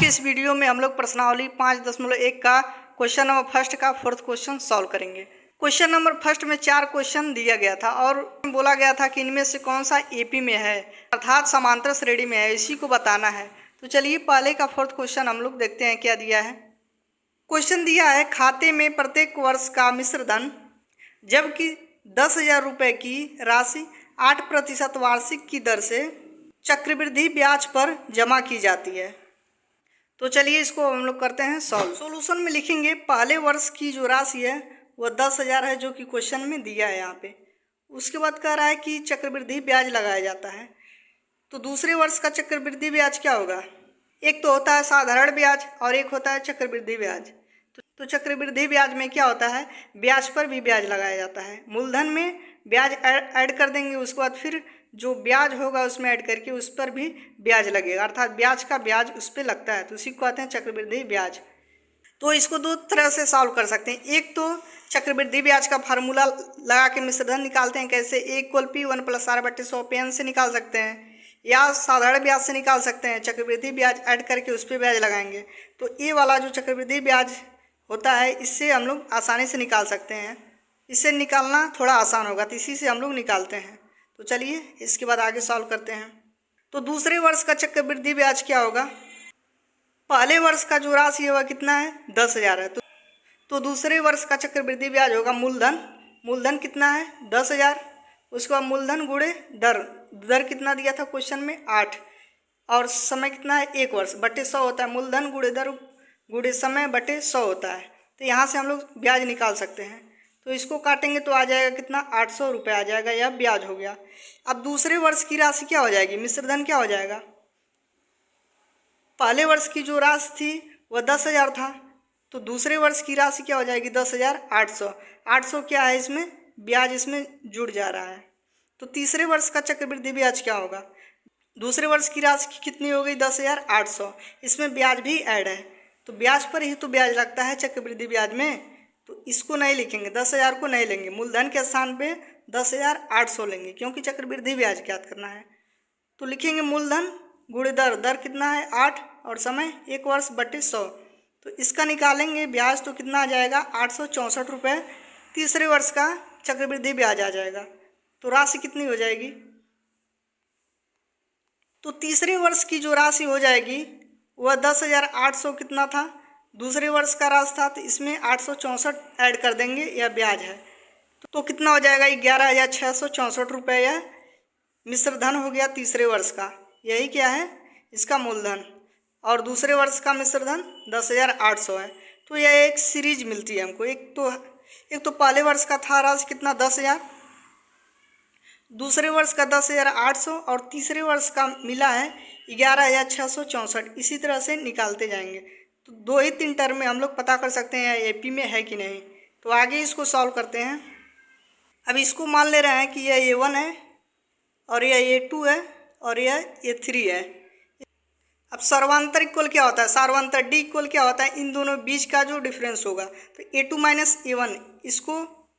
के इस वीडियो में हम लोग प्रश्नावली 5.1 का क्वेश्चन नंबर फर्स्ट का फोर्थ क्वेश्चन सॉल्व करेंगे। क्वेश्चन नंबर फर्स्ट में 4 क्वेश्चन दिया गया था और बोला गया था कि इनमें से कौन सा एपी में है अर्थात समांतर श्रेणी में है, इसी को बताना है। तो चलिए पहले का फोर्थ क्वेश्चन हम लोग देखते हैं क्या दिया है। क्वेश्चन दिया है खाते में प्रत्येक वर्ष का मिश्र धन जबकि 10,000 रुपये की राशि 8% वार्षिक की दर से चक्रवृद्धि ब्याज पर जमा की जाती है। तो चलिए इसको हम लोग करते हैं सॉल्व। सॉल्यूशन में लिखेंगे पहले वर्ष की जो राशि है वह 10,000 है जो कि क्वेश्चन में दिया है यहाँ पे। उसके बाद कह रहा है कि चक्रवृद्धि ब्याज लगाया जाता है। तो दूसरे वर्ष का चक्रवृद्धि ब्याज क्या होगा? एक तो होता है साधारण ब्याज और एक होता है चक्रवृद्धि ब्याज। तो चक्रवृद्धि ब्याज में क्या होता है, ब्याज पर भी ब्याज लगाया जाता है। मूलधन में ब्याज ऐड कर देंगे, उसके बाद फिर जो ब्याज होगा उसमें ऐड करके उस पर भी ब्याज लगेगा, अर्थात ब्याज का ब्याज उस पर लगता है। तो उसी को कहते हैं चक्रवृद्धि ब्याज। तो इसको दो तरह से सॉल्व कर सकते हैं। एक तो चक्रवृद्धि ब्याज का फार्मूला लगा के मिश्रधन निकालते हैं। कैसे? A=P1 + R/100 पेन से निकाल सकते हैं या साधारण ब्याज से निकाल सकते हैं। चक्रवृद्धि ब्याज ऐड करके उस पर ब्याज लगाएंगे तो ये वाला जो चक्रवृद्धि ब्याज होता है इससे हम लोग आसानी से निकाल सकते हैं। इससे निकालना थोड़ा आसान होगा तो इसी से हम लोग निकालते हैं। तो चलिए इसके बाद आगे सॉल्व करते हैं। तो दूसरे वर्ष का चक्रवृद्धि ब्याज क्या होगा? पहले वर्ष का जो राशि है वह कितना है? 10,000 है। तो दूसरे वर्ष का चक्रवृद्धि ब्याज होगा मूलधन कितना है? 10,000। उसके बाद मूलधन गुणे दर कितना दिया था क्वेश्चन में? 8। और समय कितना है? 1 वर्ष बटे 100 होता है। मूलधन गुणे दर गुणे समय बटे 100 होता है। तो यहाँ से हम लोग ब्याज निकाल सकते हैं। तो इसको काटेंगे तो आ जाएगा कितना? 800 रुपये आ जाएगा, यह ब्याज हो गया। अब दूसरे वर्ष की राशि क्या हो जाएगी? मिश्रधन क्या हो जाएगा? पहले वर्ष की जो राशि थी वह 10,000 था, तो दूसरे वर्ष की राशि क्या हो जाएगी? 10,800। 800 क्या है इसमें? ब्याज इसमें जुड़ जा रहा है। तो तीसरे वर्ष का चक्रवृद्धि ब्याज क्या होगा? दूसरे वर्ष की राशि कितनी हो गई? 10,800। इसमें ब्याज भी ऐड है तो ब्याज पर ही तो ब्याज लगता है चक्रवृद्धि ब्याज में। तो इसको नहीं लिखेंगे, 10,000 को नहीं लेंगे, मूलधन के स्थान पे 10,800 लेंगे क्योंकि चक्रवृद्धि ब्याज ज्ञात करना है। तो लिखेंगे मूलधन गुणे दर कितना है? 8 और समय 1 वर्ष बटे 100। तो इसका निकालेंगे ब्याज तो कितना आ जाएगा? 864 रुपये तीसरे वर्ष का चक्रवृद्धि ब्याज आ जाएगा। तो राशि कितनी हो जाएगी? तो तीसरे वर्ष की जो राशि हो जाएगी वह 10,800 कितना था? दूसरे वर्ष का राशि था, तो इसमें 864 ऐड कर देंगे, यह ब्याज है। तो कितना हो जाएगा? 11,664 रुपये यह मिश्रधन हो गया तीसरे वर्ष का। यही क्या है? इसका मूलधन। और दूसरे वर्ष का मिश्रधन 10,800 है। तो यह एक सीरीज मिलती है हमको। एक तो पहले वर्ष का था राशि कितना? 10,000। दूसरे वर्ष का 10,800 और तीसरे वर्ष का मिला है 11,664। इसी तरह से निकालते जाएंगे। तो 2 ही 3 टर्म में हम लोग पता कर सकते हैं एपी में है कि नहीं। तो आगे इसको सॉल्व करते हैं। अब इसको मान ले रहे हैं कि यह A1 है और यह A2 है और यह A3 है। अब सर्वांतर इक्वल क्या होता है? सर्वांतर D इक्वल क्या होता है? इन दोनों बीच का जो डिफरेंस होगा। तो A2 - A1, इसको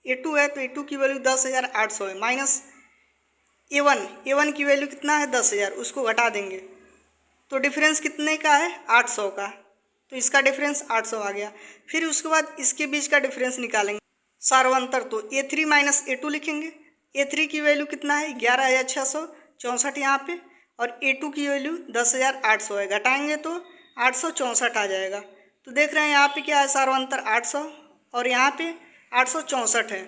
A2 है तो A2 की वैल्यू 10,800 है, माइनस A1 की वैल्यू कितना है? 10,000, उसको घटा देंगे तो डिफरेंस कितने का है? 800 का। तो इसका डिफरेंस 800 आ गया। फिर उसके बाद इसके बीच का डिफरेंस निकालेंगे सर्वांतर। तो A3 - A2 लिखेंगे। A3 की वैल्यू कितना है? 11,664 यहाँ पे, और A2 की वैल्यू 10,800 है। घटाएंगे तो 864 आ जाएगा। तो देख रहे हैं यहाँ पे क्या है? सर्वांतर 800 और यहाँ पे 864 है।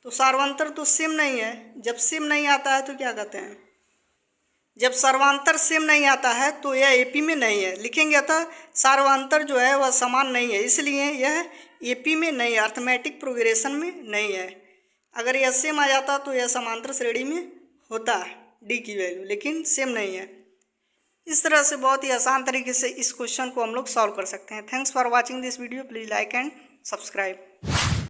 तो सर्वांतर तो सेम नहीं है। जब सेम नहीं आता है तो क्या कहते हैं? जब सर्वांतर सेम नहीं आता है तो यह एपी में नहीं है। लिखेंगे अतः सर्वांतर जो है वह समान नहीं है, इसलिए यह एपी में नहीं है, अर्थमेटिक प्रोग्रेशन में नहीं है। अगर यह सेम आ जाता तो यह समांतर श्रेणी में होता है डी की वैल्यू, लेकिन सेम नहीं है। इस तरह से बहुत ही आसान तरीके से इस क्वेश्चन को हम लोग सॉल्व कर सकते हैं। Thanks for watching this video. Please like and subscribe.